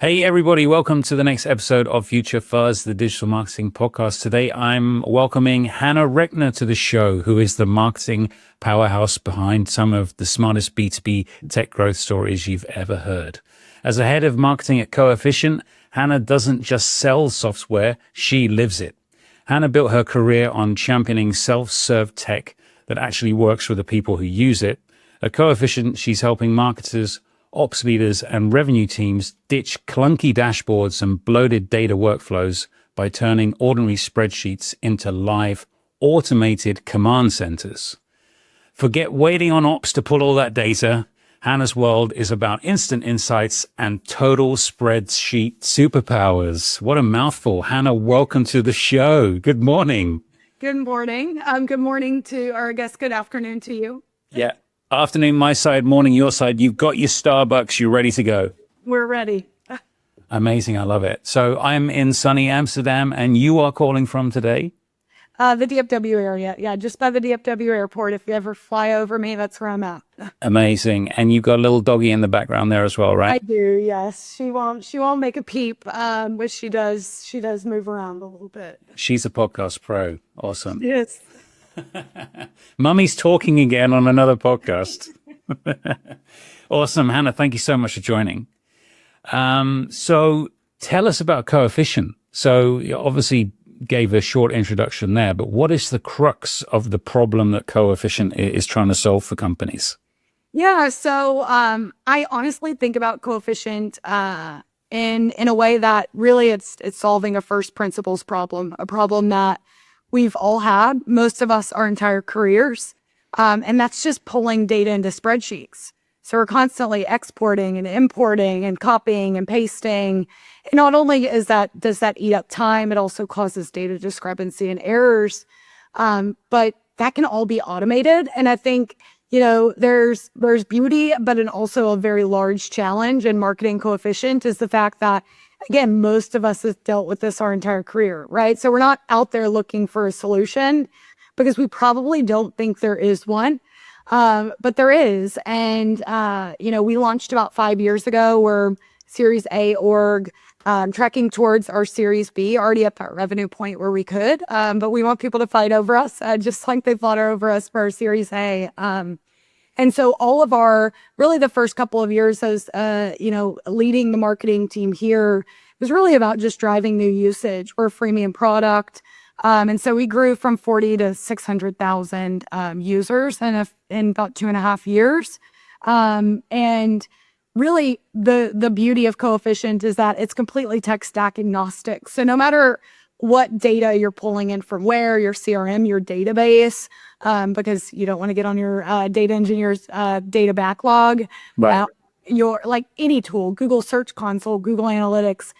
Hey, everybody, welcome to the next episode of Future Fuzz, the digital marketing podcast. Today, I'm welcoming Hannah Recker to the show, who is the marketing powerhouse behind some of the smartest B2B tech growth stories you've ever heard. As a head of marketing at Coefficient, Hannah doesn't just sell software, she lives it. Hannah built her career on championing self-serve tech that actually works for the people who use it. At Coefficient, she's helping marketers, ops leaders, and revenue teams ditch clunky dashboards and bloated data workflows by turning ordinary spreadsheets into live, automated command centers. Forget waiting on ops to pull all that data. Hannah's world is about instant insights and total spreadsheet superpowers. What a mouthful. Hannah, welcome to the show. Good morning. Good morning. Good morning to our guests. Good afternoon to you. Yeah. Afternoon, my side, morning, your side. You've got your Starbucks. You're ready to go. We're ready. Amazing. I love it. So I'm in sunny Amsterdam, and you are calling from today? The DFW area. Yeah, just by the DFW airport. If you ever fly over me, that's where I'm at. Amazing. And you've got a little doggy in the background there as well, right? I do, yes. She won't make a peep, which she does. She does move around a little bit. She's a podcast pro. Awesome. Yes. Mummy's talking again on another podcast. Awesome. Hannah, thank you so much for joining. So tell us about Coefficient. So you obviously gave a short introduction there, but what is the crux of the problem that Coefficient is trying to solve for companies? Yeah, so I honestly think about Coefficient in a way that really it's solving a first principles problem, a problem that we've all had, most of us, our entire careers. And that's just pulling data into spreadsheets. So we're constantly exporting and importing and copying and pasting. And not only does that eat up time, it also causes data discrepancy and errors. But that can all be automated. And I think, there's beauty, but also a very large challenge in marketing Coefficient is the fact that, again, most of us have dealt with this our entire career, right? So we're not out there looking for a solution because we probably don't think there is one, but there is. And, we launched about 5 years ago. We're Series A org, tracking towards our Series B, already at that revenue point where we could, but we want people to fight over us, just like they fought over us for our Series A. And so all of really the first couple of years as, leading the marketing team here was really about just driving new usage. We're a freemium product. And so we grew from 40 to 600,000 users in about 2.5 years. And really the beauty of Coefficient is that it's completely tech stack agnostic. So no matter what data you're pulling in from where, your CRM, your database, because you don't want to get on your data engineer's data backlog. Right. Your like any tool, Google Search Console, Google Analytics,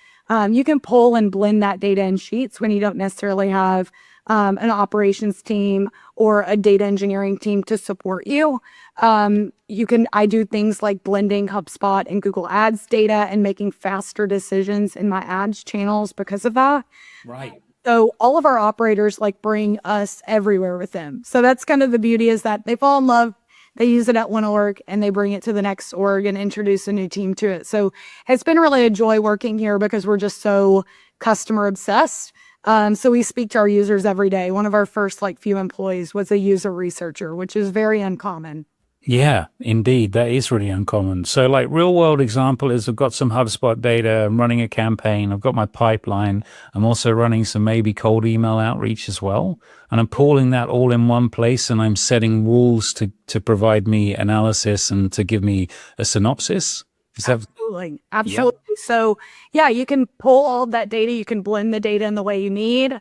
you can pull and blend that data in sheets when you don't necessarily have an operations team or a data engineering team to support you. I do things like blending HubSpot and Google Ads data and making faster decisions in my ads channels because of that. Right. So all of our operators bring us everywhere with them. So that's kind of the beauty is that they fall in love, they use it at one org and they bring it to the next org and introduce a new team to it. So it's been really a joy working here because we're just so customer obsessed. So we speak to our users every day. One of our first few employees was a user researcher, which is very uncommon. Yeah, indeed. That is really uncommon. So real world example is I've got some HubSpot data. I'm running a campaign. I've got my pipeline. I'm also running some maybe cold email outreach as well. And I'm pulling that all in one place and I'm setting rules to provide me analysis and to give me a synopsis. Absolutely. Absolutely. Yeah. So yeah, you can pull all of that data. You can blend the data in the way you need.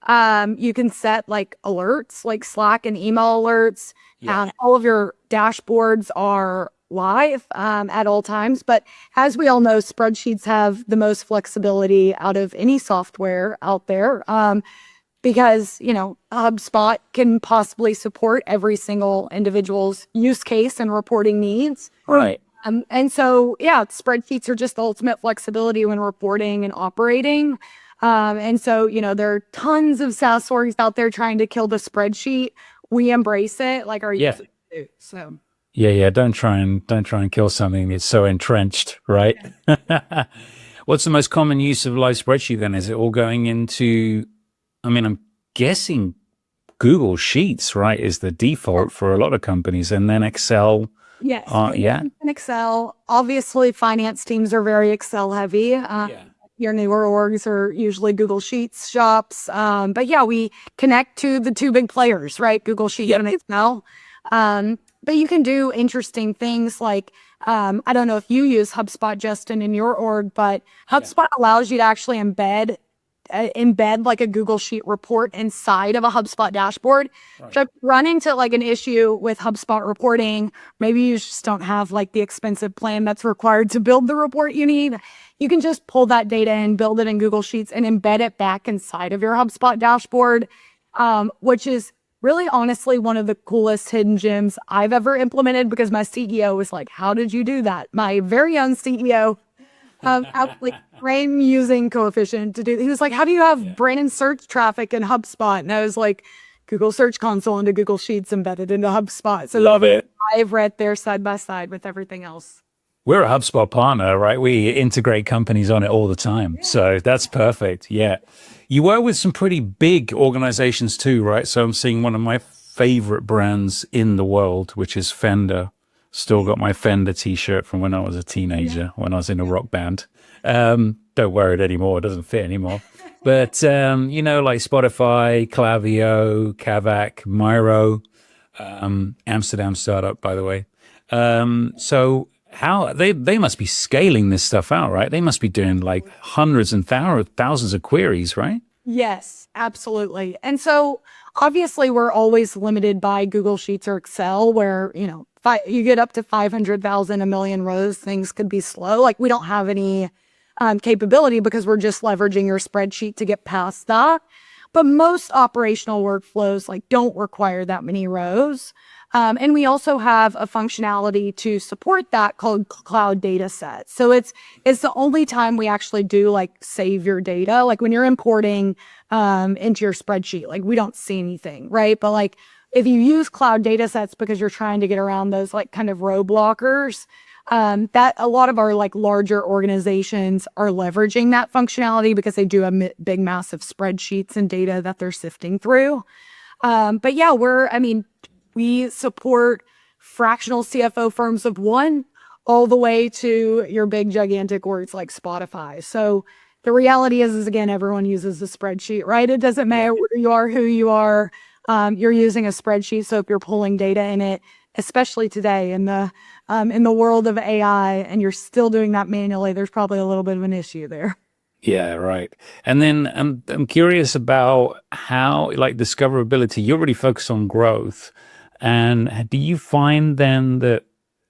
You can set alerts, like Slack and email alerts. Yeah. All of your dashboards are live at all times. But as we all know, spreadsheets have the most flexibility out of any software out there because, HubSpot can possibly support every single individual's use case and reporting needs. Right. And so, spreadsheets are just the ultimate flexibility when reporting and operating. And so, there are tons of SaaS orgs out there trying to kill the spreadsheet. We embrace it like our users do. So don't try and kill something that's so entrenched, right? What's the most common use of live spreadsheet then? Is it all going into, I mean, I'm guessing Google Sheets, right, is the default for a lot of companies, and then Excel. Yes. Yeah. In Excel, obviously finance teams are very Excel heavy. Your newer orgs are usually Google Sheets shops. But yeah, we connect to the two big players, right? Google Sheets and Excel. But you can do interesting things like, I don't know if you use HubSpot, Justin, in your org, but HubSpot allows you to actually embed like a Google Sheet report inside of a HubSpot dashboard. Right. So run into like an issue with HubSpot reporting. Maybe you just don't have like the expensive plan that's required to build the report you need. You can just pull that data and build it in Google Sheets and embed it back inside of your HubSpot dashboard, which is really honestly one of the coolest hidden gems I've ever implemented, because my CEO was like, how did you do that? My very own CEO like brain using coefficient to do. He was like, how do you have brain search traffic in HubSpot? And I was like, Google Search Console into Google Sheets embedded into HubSpot. So love it. I've read there side by side with everything else. We're a HubSpot partner, right? We integrate companies on it all the time. So that's perfect. Yeah. You work with some pretty big organizations too, right? So I'm seeing one of my favorite brands in the world, which is Fender. Still got my Fender t-shirt from when I was a teenager, when I was in a rock band. Don't wear it anymore. It doesn't fit anymore. But, you know, like Spotify, Klaviyo, Kavak, Miro, Amsterdam startup, by the way. So how they must be scaling this stuff out, right? They must be doing like hundreds and thousands of queries, right? Yes, absolutely. And so obviously we're always limited by Google Sheets or Excel, where, you know, you get up to 500,000, a million rows, things could be slow. Like we don't have any capability because we're just leveraging your spreadsheet to get past that. But most operational workflows like don't require that many rows. And we also have a functionality to support that called cloud data set. So it's the only time we actually do like save your data. Like when you're importing into your spreadsheet, like we don't see anything, right? But like if you use cloud data sets because you're trying to get around those like kind of row blockers, that a lot of our like larger organizations are leveraging that functionality because they do have big, massive spreadsheets and data that they're sifting through. But yeah, we support fractional CFO firms of one all the way to your big gigantic orgs like Spotify. So the reality is again, everyone uses a spreadsheet, right? It doesn't matter where you are, who you are. You're using a spreadsheet. So if you're pulling data in it, especially today in the world of AI, and you're still doing that manually, there's probably a little bit of an issue there. Yeah, right. And then I'm curious about how, like, discoverability. You're really focused on growth, and do you find then that,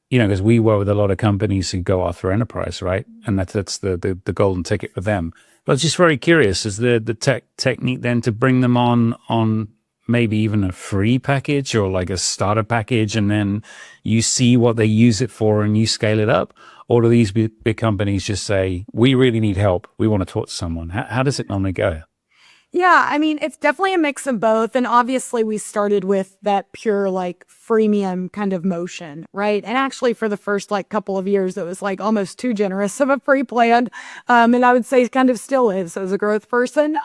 you know, because we work with a lot of companies who go after enterprise, right? And that's the golden ticket for them. But I was just very curious, is the technique then to bring them on maybe even a free package or like a starter package, and then you see what they use it for and you scale it up? Or do these big companies just say, we really need help, we want to talk to someone? How does it normally go? Yeah, I mean, it's definitely a mix of both. And obviously we started with that pure like freemium kind of motion, right? And actually for the first like couple of years, it was like almost too generous of a free plan. And I would say kind of still is as a growth person.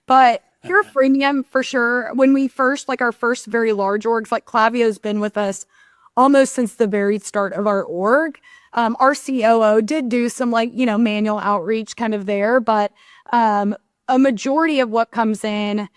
But pure freemium for sure. When we first, like our first very large orgs, like Klaviyo has been with us almost since the very start of our org. Our COO did do some like, you know, manual outreach kind of there, but a majority of what comes in,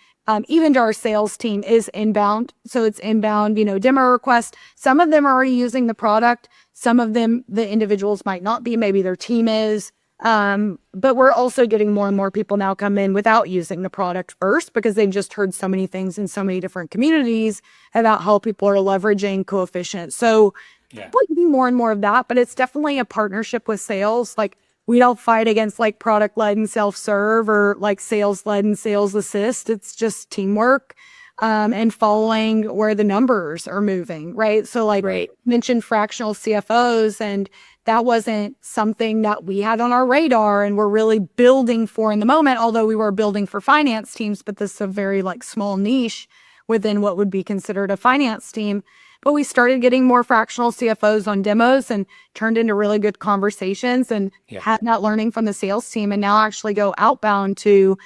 even to our sales team, is inbound. So it's inbound, you know, demo requests. Some of them are already using the product. Some of them, the individuals might not be, maybe their team is. But we're also getting more and more people now come in without using the product first because they've just heard so many things in so many different communities about how people are leveraging Coefficient. So we're getting more and more of that, but it's definitely a partnership with sales. Like we don't fight against like product led and self-serve or like sales led and sales assist. It's just teamwork. And following where the numbers are moving, right? So like mentioned fractional CFOs, and that wasn't something that we had on our radar and we're really building for in the moment, although we were building for finance teams, but this is a very like small niche. within what would be considered a finance team. But we started getting more fractional CFOs on demos and turned into really good conversations and had that learning from the sales team, and now actually go outbound to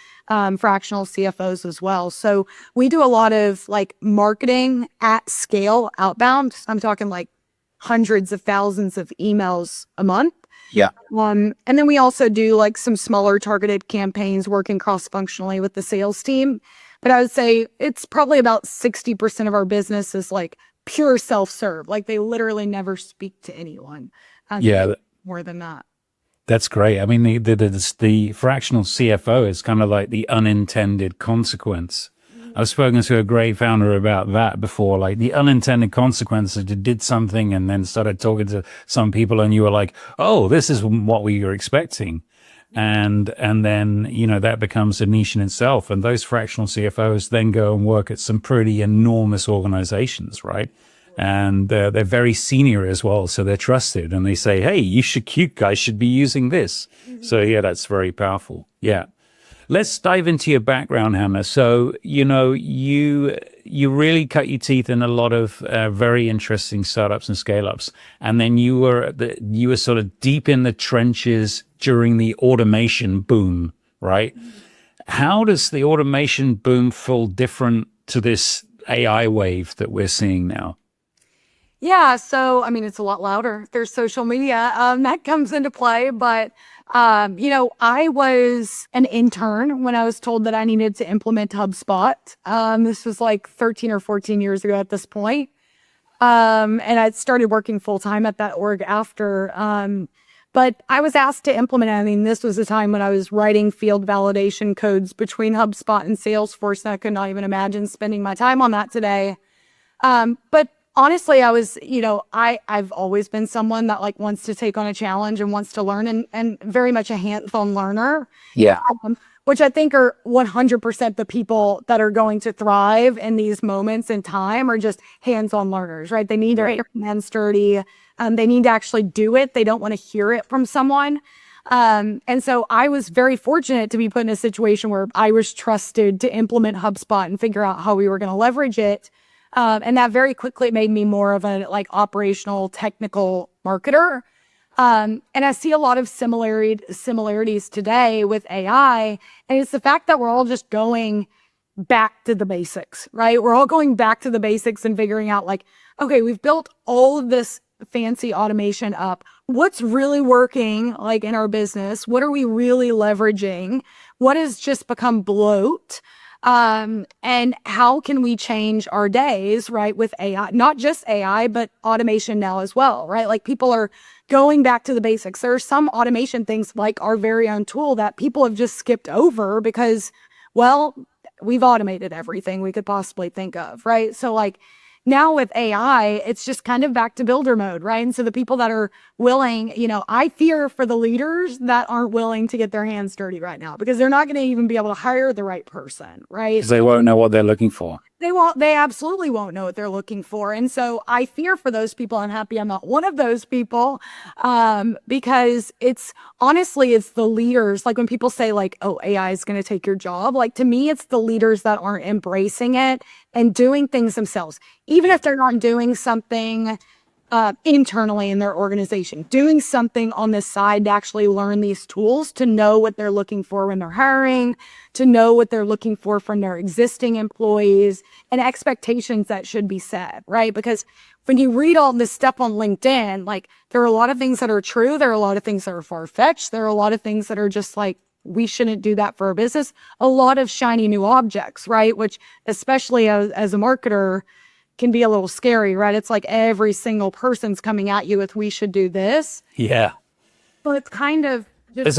fractional CFOs as well. So we do a lot of like marketing at scale outbound. I'm talking like hundreds of thousands of emails a month. Yeah. And then we also do like some smaller targeted campaigns working cross-functionally with the sales team. But I would say it's probably about 60% of our business is like pure self-serve. Like they literally never speak to anyone. More than that. That's great. I mean, the fractional CFO is kind of like the unintended consequence. I've spoken to a great founder about that before, like the unintended consequences. You did something and then started talking to some people and you were like, oh, this is what we were expecting. And then, you know, that becomes a niche in itself. And those fractional CFOs then go and work at some pretty enormous organizations, right? And they're very senior as well. So they're trusted and they say, hey, you guys should be using this. So yeah, that's very powerful. Yeah. Let's dive into your background, Hannah. So, you know, you really cut your teeth in a lot of very interesting startups and scale-ups. And then you were sort of deep in the trenches during the automation boom, right? How does the automation boom feel different to this AI wave that we're seeing now? Yeah, so I mean, it's a lot louder. There's social media that comes into play, but you know, I was an intern when I was told that I needed to implement HubSpot. This was like 13 or 14 years ago at this point. And I'd started working full time at that org after. But I was asked to implement it. I mean, this was the time when I was writing field validation codes between HubSpot and Salesforce, and I could not even imagine spending my time on that today. But honestly, I was, you know, I've always been someone that like wants to take on a challenge and wants to learn and very much a hands-on learner. Yeah. Which I think are 100% the people that are going to thrive in these moments in time are just hands-on learners, right? They need to get their hands dirty. They need to actually do it. They don't want to hear it from someone. And so I was very fortunate to be put in a situation where I was trusted to implement HubSpot and figure out how we were going to leverage it. And that very quickly made me more of a like operational technical marketer. And I see a lot of similarities today with AI. And it's the fact that we're all just going back to the basics, right? We're all going back to the basics and figuring out like, okay, we've built all of this fancy automation up. What's really working like in our business? What are we really leveraging? What has just become bloat? And how can we change our days, right, with AI, not just AI, but automation now as well, right? Like people are going back to the basics. There are some automation things like our very own tool that people have just skipped over because, well, we've automated everything we could possibly think of, right? So like now with AI, it's just kind of back to builder mode, right? And so the people that are willing, you know, I fear for the leaders that aren't willing to get their hands dirty right now because they're not going to even be able to hire the right person, right? Because they won't know what they're looking for. They absolutely won't know what they're looking for. And so I fear for those people. I'm happy I'm not one of those people, because it's the leaders. Like when people say like, oh, AI is going to take your job. Like to me, it's the leaders that aren't embracing it and doing things themselves, even if they're not doing something internally in their organization, doing something on the side to actually learn these tools, to know what they're looking for when they're hiring, to know what they're looking for from their existing employees and expectations that should be set, right? Because when you read all this stuff on LinkedIn, like there are a lot of things that are true. There are a lot of things that are far-fetched. There are a lot of things that are just like, we shouldn't do that for our business. A lot of shiny new objects, right? Which especially as a marketer, can be a little scary, right? It's like every single person's coming at you with, we should do this. Yeah. But it's kind of just... There's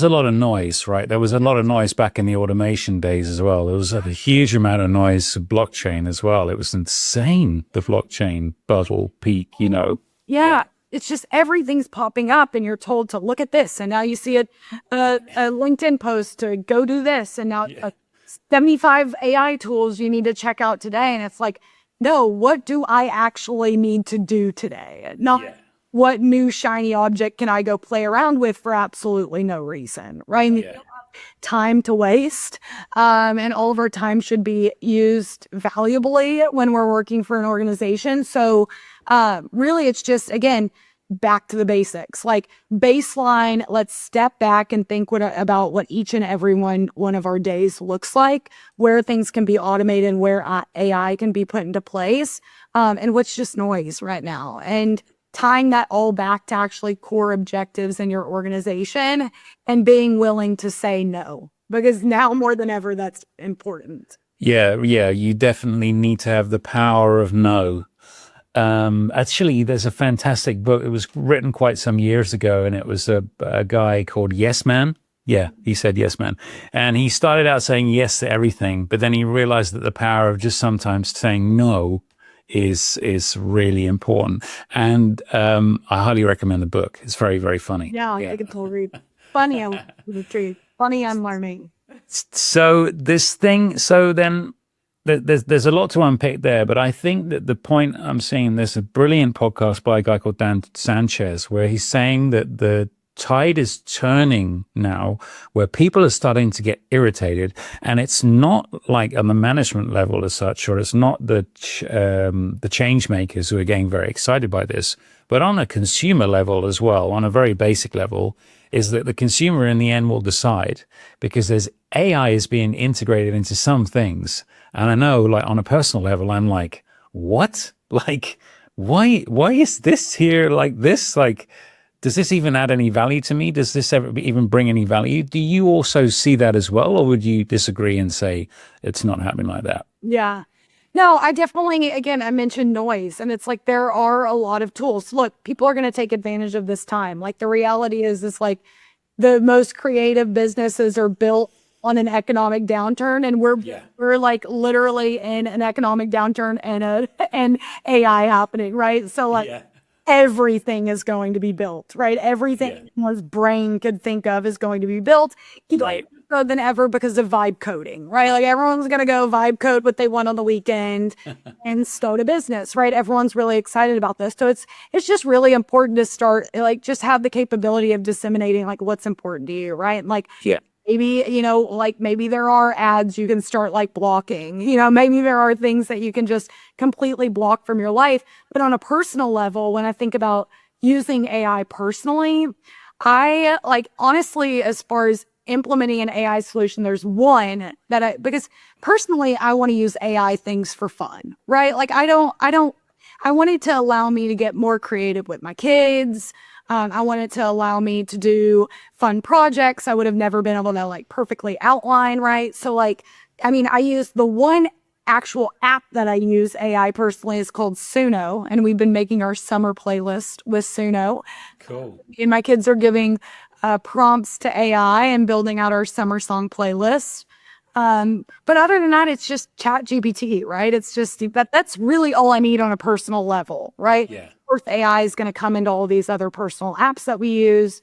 a lot of noise, right? There was a lot of noise back in the automation days as well. There was a huge amount of noise of blockchain as well. It was insane, the blockchain bubble peak, you know. Yeah. It's just everything's popping up and you're told to look at this. And now you see a LinkedIn post to go do this. And now 75 AI tools you need to check out today. And it's like, no, what do I actually need to do today? Not what new shiny object can I go play around with for absolutely no reason, right? time to waste. And all of our time should be used valuably when we're working for an organization. So really, it's just, again, back to the basics, like baseline. Let's step back and think about what each and every one of our days looks like, where things can be automated, where AI can be put into place, and what's just noise right now. And tying that all back to actually core objectives in your organization and being willing to say no, because now more than ever, that's important. Yeah, you definitely need to have the power of no. Actually, there's a fantastic book. It was written quite some years ago, and it was a guy called Yes Man. Yeah, he said yes, man. And he started out saying yes to everything, but then he realized that the power of just sometimes saying no is really important. And I highly recommend the book. It's very, very funny. Yeah, I can totally read. Funny, funny, I'm learning. So then there's a lot to unpick there, but I think that the point I'm seeing, there's a brilliant podcast by a guy called Dan Sanchez, where he's saying that the tide is turning now, where people are starting to get irritated, and it's not like on the management level as such, or it's not the change makers who are getting very excited by this, but on a consumer level as well, on a very basic level, is that the consumer in the end will decide, because there's AI is being integrated into some things. And I know, like, on a personal level, I'm like, what? Like, why is this here like this? Like, does this even add any value to me? Does this ever even bring any value? Do you also see that as well? Or would you disagree and say it's not happening like that? Yeah. No, I definitely, again, I mentioned noise, and it's like there are a lot of tools. Look, people are going to take advantage of this time. Like, the reality is like the most creative businesses are built on an economic downturn, and we're like literally in an economic downturn and AI happening, right? So like everything is going to be built, right? Everything anyone's brain could think of is going to be built. Right. So than ever because of vibe coding, right? Like everyone's going to go vibe code what they want on the weekend and start a business, right? Everyone's really excited about this. So it's just really important to start, like, just have the capability of disseminating like what's important to you, right? And like, maybe, like maybe there are ads you can start like blocking, maybe there are things that you can just completely block from your life. But on a personal level, when I think about using AI personally, I like, honestly, as far as implementing an AI solution, there's one that because personally, I want to use AI things for fun, right? Like I want it to allow me to get more creative with my kids. I want it to allow me to do fun projects I would have never been able to like perfectly outline, right? So like, I mean, I use the one actual app that I use AI personally is called Suno, and we've been making our summer playlist with Suno. Cool. And my kids are giving prompts to AI and building out our summer song playlist. But other than that, it's just Chat GPT, right? It's just that's really all I need on a personal level, right? Yeah. Of course, AI is going to come into all these other personal apps that we use.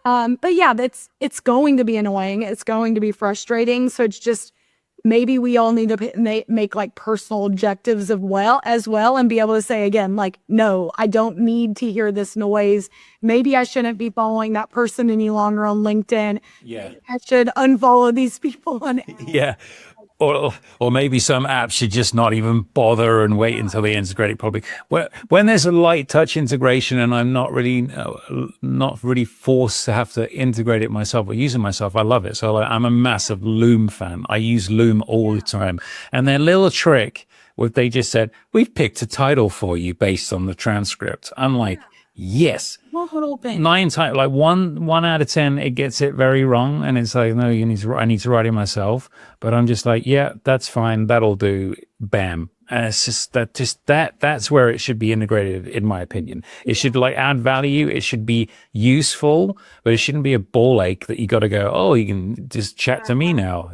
But yeah, it's going to be annoying. It's going to be frustrating. So it's just, maybe we all need to make like personal objectives as well and be able to say again, like, no, I don't need to hear this noise. Maybe I shouldn't be following that person any longer on LinkedIn. Yeah. I should unfollow these people on. Yeah. Or maybe some apps should just not even bother and wait until they integrate it properly. When there's a light touch integration and I'm not really forced to have to integrate it myself or use it myself, I love it. So I'm a massive Loom fan. I use Loom all the time. And their little trick, what they just said, we've picked a title for you based on the transcript. I'm like, yes. Nine times, like one out of 10, it gets it very wrong, and it's like, no, I need to write it myself. But I'm just like, yeah, that's fine, that'll do. Bam. And it's just that's where it should be integrated, in my opinion. It should like add value. It should be useful, but it shouldn't be a ball ache that you got to go, oh, you can just chat to me now,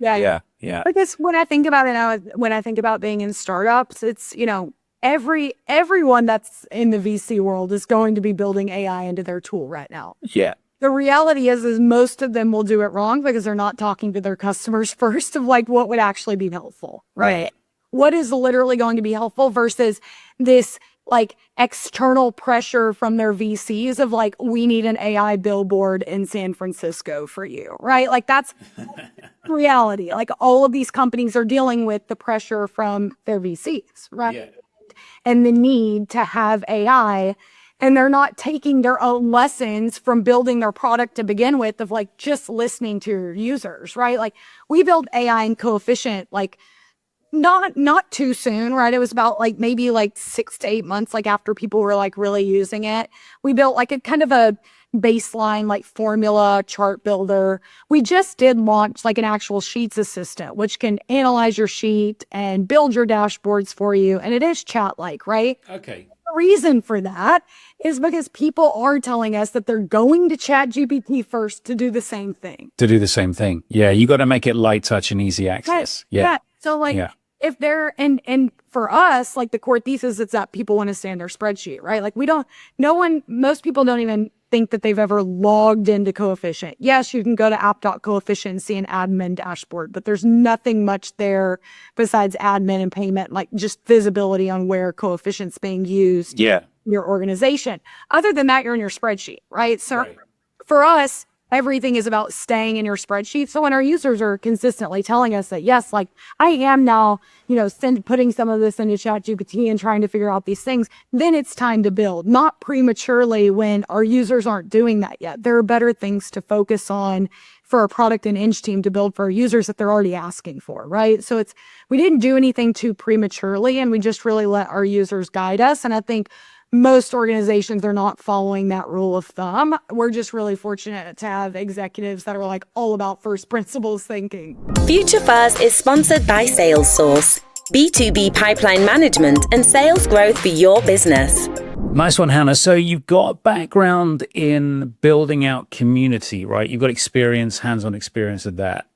Yeah. Because when I think about it now, when I think about being in startups, it's, everyone that's in the VC world is going to be building AI into their tool right now. Yeah. The reality is most of them will do it wrong because they're not talking to their customers first of like what would actually be helpful, right? What is literally going to be helpful versus this like external pressure from their VCs of like, we need an AI billboard in San Francisco for you, right? Like that's reality. Like all of these companies are dealing with the pressure from their VCs, right? Yeah. And the need to have AI, and they're not taking their own lessons from building their product to begin with of like just listening to your users, right? Like we built AI and Coefficient like not too soon, right? It was about like maybe like 6 to 8 months, like after people were like really using it. We built like a kind of a baseline like formula chart builder. We just did launch like an actual Sheets assistant, which can analyze your sheet and build your dashboards for you. And it is chat-like, right? Okay. The reason for that is because people are telling us that they're going to Chat GPT first to do the same thing. To do the same thing. Yeah. You got to make it light touch and easy access. Yeah. So like if they're, and for us, like the core thesis is that people want to stay in their spreadsheet, right? Like most people don't even think that they've ever logged into Coefficient. Yes, you can go to app.coefficient and see an admin dashboard, but there's nothing much there besides admin and payment, like just visibility on where Coefficient's being used in your organization. Other than that, you're in your spreadsheet, right? So for us, everything is about staying in your spreadsheet. So when our users are consistently telling us that, yes, like I am now, putting some of this into ChatGPT and trying to figure out these things, then it's time to build, not prematurely when our users aren't doing that yet. There are better things to focus on for a product and eng team to build for our users that they're already asking for, right? So we didn't do anything too prematurely, and we just really let our users guide us. And I think most organizations are not following that rule of thumb. We're just really fortunate to have executives that are like all about first principles thinking. Future Fuzz is sponsored by SalesSource, B2B pipeline management and sales growth for your business. Nice one, Hannah. So you've got background in building out community, right? You've got experience, hands-on experience of that.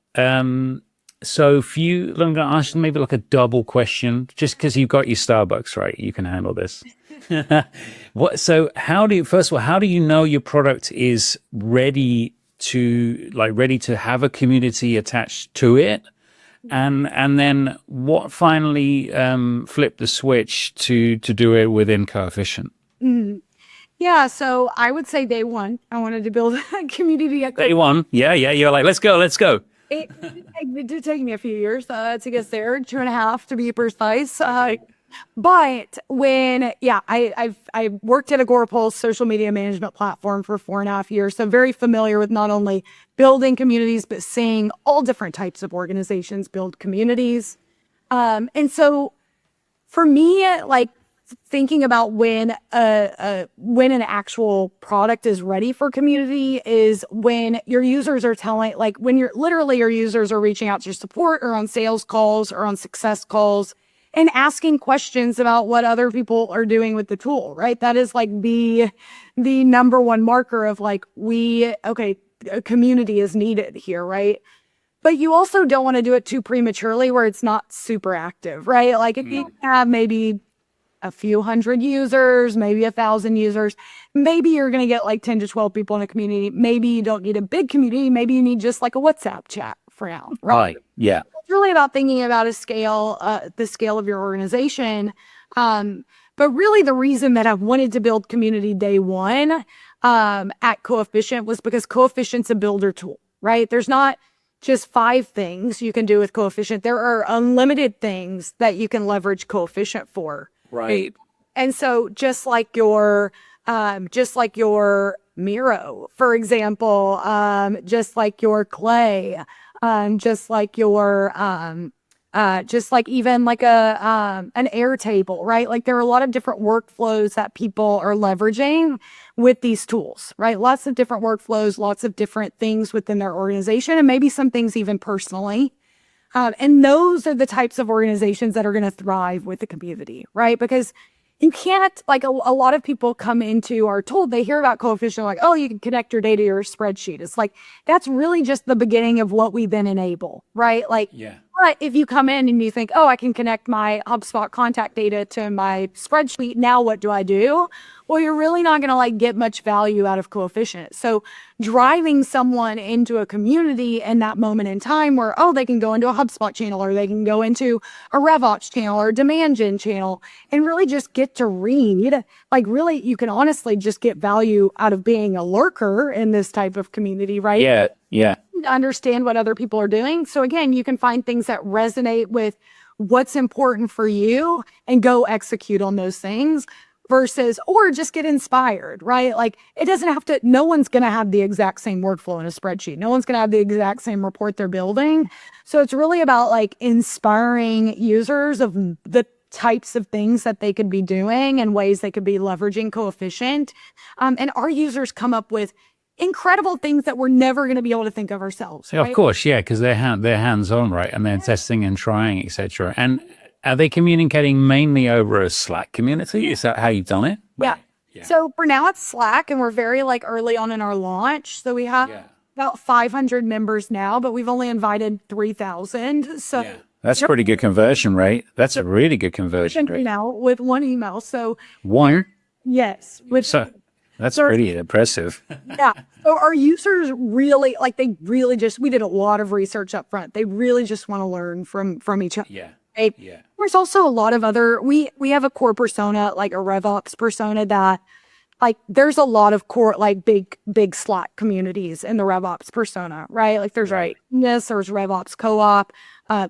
So I'm going to ask maybe like a double question, just because you've got your Starbucks, right? You can handle this. How do you know your product is ready to have a community attached to it? And then what finally flipped the switch to do it within Coefficient? Mm-hmm. Yeah, so I would say day one, I wanted to build a community. Day one, yeah. You're like, let's go. It did take me a few years to get there, 2.5 to be precise. But when, I worked at Agorapulse social media management platform for 4.5 years. So very familiar with not only building communities, but seeing all different types of organizations build communities. And so for me, like thinking about when an actual product is ready for community is when your users are telling, like when your users are reaching out to your support or on sales calls or on success calls and asking questions about what other people are doing with the tool, right? That is like the number one marker of like, a community is needed here, right? But you also don't want to do it too prematurely where it's not super active, right? Like if you have maybe a few hundred users, maybe 1,000 users, maybe you're going to get like 10 to 12 people in a community. Maybe you don't need a big community. Maybe you need just like a WhatsApp chat for now, right? Yeah. It's really about thinking about the scale of your organization. But really the reason that I wanted to build community day one at Coefficient was because Coefficient's a builder tool, right? There's not just 5 things you can do with Coefficient. There are unlimited things that you can leverage Coefficient for. Right. And so just like your Miro, for example, just like your Clay, just like even like an Airtable, right? Like there are a lot of different workflows that people are leveraging with these tools, right? Lots of different workflows, lots of different things within their organization, and maybe some things even personally. And those are the types of organizations that are going to thrive with the community, right? Because you can't, like a lot of people come into our tool, they hear about Coefficient, like, oh, you can connect your data to your spreadsheet. It's like, that's really just the beginning of what we then enable, right? Like, But if you come in and you think, oh, I can connect my HubSpot contact data to my spreadsheet, now what do I do? Well, you're really not going to like get much value out of Coefficient. So driving someone into a community in that moment in time where, oh, they can go into a HubSpot channel or they can go into a RevOps channel or a demand gen channel and really just get to read, like really, you can honestly just get value out of being a lurker in this type of community, right? Yeah. Yeah. Understand what other people are doing. So again, you can find things that resonate with what's important for you and go execute on those things versus, or just get inspired, right? Like it doesn't have to, no one's going to have the exact same workflow in a spreadsheet. No one's going to have the exact same report they're building. So it's really about like inspiring users of the types of things that they could be doing and ways they could be leveraging Coefficient. And our users come up with incredible things that we're never going to be able to think of ourselves. Yeah, Right? of course, yeah, because they're hands-on, right? And they're testing and trying, etc. And are they communicating mainly over a Slack community? Is that how you've done it? Yeah. So for now it's Slack and we're very like early on in our launch. So we have about 500 members now, but we've only invited 3,000. So that's pretty good conversion rate. That's a really good conversion rate. Now with one email. So one? Yes. That's pretty impressive. Yeah. So our users really, like they really just, we did a lot of research up front. They really just want to learn from each other. Yeah. Right? Yeah. There's also a lot of other, we have a core persona, like a RevOps persona that like there's a lot of core, like big Slack communities in the RevOps persona, right? Like there's there's RevOps co-op,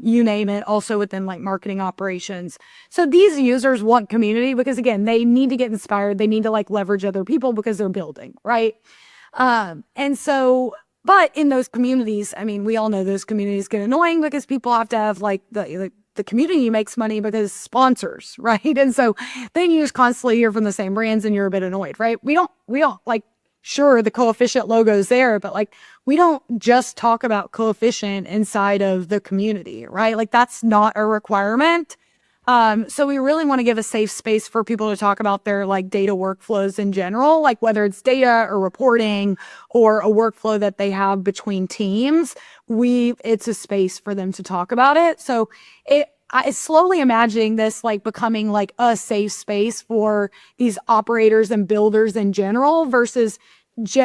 you name it, also within like marketing operations. So these users want community because again, they need to get inspired. They need to like leverage other people because they're building, right? And so, but in those communities, I mean, we all know those communities get annoying because people have to have like the community makes money because sponsors, right? And so then you just constantly hear from the same brands and you're a bit annoyed, right? We don't like, sure, the Coefficient logo's there, but like, we don't just talk about Coefficient inside of the community, right? Like that's not a requirement. So we really want to give a safe space for people to talk about their like data workflows in general, like whether it's data or reporting or a workflow that they have between teams, it's a space for them to talk about it. So I slowly imagining this like becoming like a safe space for these operators and builders in general versus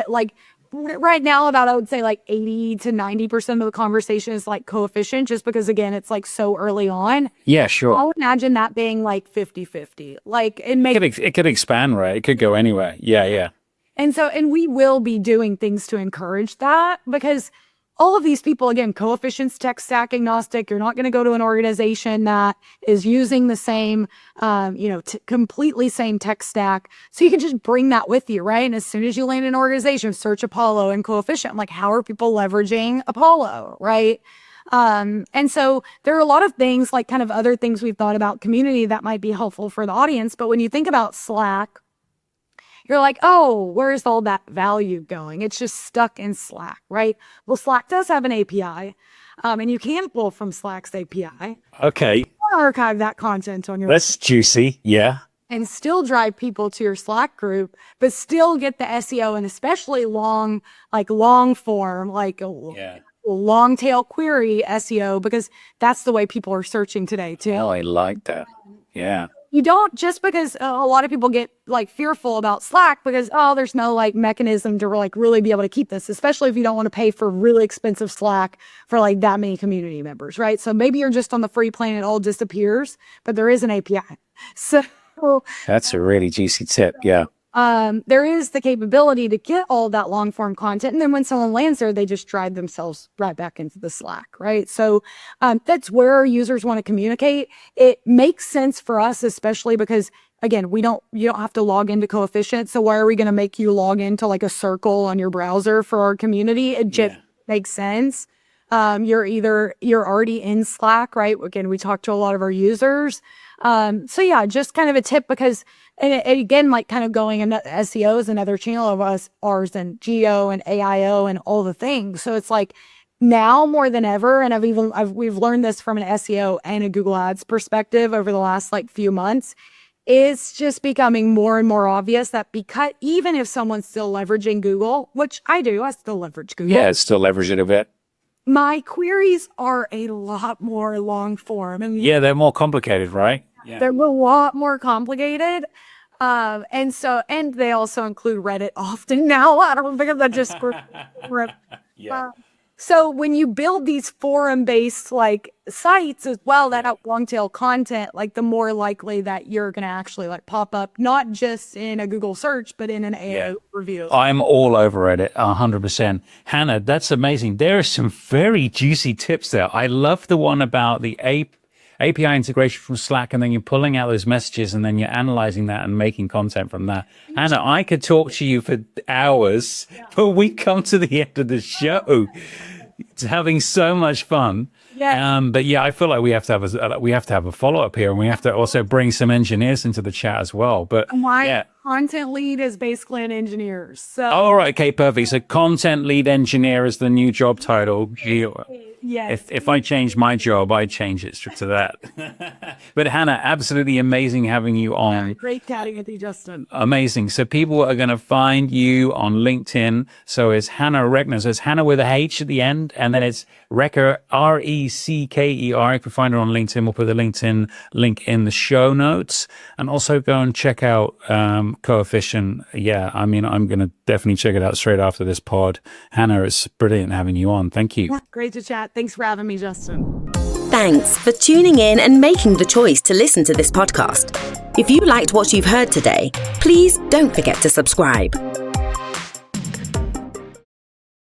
like right now about, I would say like 80 to 90% of the conversation is like Coefficient just because again, it's like so early on. Yeah, sure. I would imagine that being like 50-50. Like it could expand, right? It could go anywhere. Yeah. And we will be doing things to encourage that because all of these people, again, Coefficient's tech stack agnostic. You're not going to go to an organization that is using the same, completely same tech stack. So you can just bring that with you, right? And as soon as you land in an organization, search Apollo and Coefficient. Like, how are people leveraging Apollo, right? And so there are a lot of things, like kind of other things we've thought about community that might be helpful for the audience. But when you think about Slack, you're like, oh, where's all that value going? It's just stuck in Slack, right? Well, Slack does have an API, and you can pull from Slack's API. Okay. Archive that content on your That's juicy. Yeah. and still drive people to your Slack group, but still get the SEO and especially long form, like a long tail query SEO, because that's the way people are searching today too. Oh, I like that. Yeah. You don't, just because a lot of people get like fearful about Slack because, oh, there's no like mechanism to like really be able to keep this, especially if you don't want to pay for really expensive Slack for like that many community members, right? So maybe you're just on the free plan, it all disappears, but there is an API. So that's a really juicy tip. Yeah. there is the capability to get all that long form content. And then when someone lands there, they just drive themselves right back into the Slack, right? So that's where our users want to communicate. It makes sense for us, especially because, again, you don't have to log into Coefficient. So why are we going to make you log into like a circle on your browser for our community? It just makes sense. You're already in Slack, right? Again, we talk to a lot of our users. So yeah, just kind of a tip because, and again, like kind of going into SEO is another channel of ours and geo and AIO and all the things. So it's like now more than ever, and we've learned this from an SEO and a Google Ads perspective over the last like few months. It's just becoming more and more obvious that because even if someone's still leveraging Google, which I do, I still leverage Google. Yeah, still leverage it a bit. my queries are a lot more long form. And Yeah, they're more complicated, right? Yeah. they're a lot more complicated. And they also include Reddit often now. I don't think that just Yeah. so when you build these forum-based like sites as well that have long tail content, like the more likely that you're gonna actually like pop up, not just in a Google search, but in an AI review. I'm all over it, 100%. Hannah, that's amazing. There are some very juicy tips there. I love the one about the API integration from Slack, and then you're pulling out those messages and then you're analyzing that and making content from that. Hannah, I could talk to you for hours, but we come to the end of the show. It's having so much fun. Yeah. But yeah, I feel like we have to have a follow up here, and we have to also bring some engineers into the chat as well. But My content lead is basically an engineer. So all right, okay, perfect. So content lead engineer is the new job title. yes. If I change my job, I change it to that. But Hannah, absolutely amazing having you on. Great chatting with you, Justin. Amazing. So people are going to find you on LinkedIn. So it's Hannah Recker. So it's Hannah with a H at the end, and then it's Recker, Recker. You can find her on LinkedIn. We'll put the LinkedIn link in the show notes, and also go and check out Coefficient. Yeah, I mean, I'm going to definitely check it out straight after this pod. Hannah, it's brilliant having you on. Thank you. Great to chat. Thanks for having me, Justin. Thanks for tuning in and making the choice to listen to this podcast. If you liked what you've heard today, please don't forget to subscribe.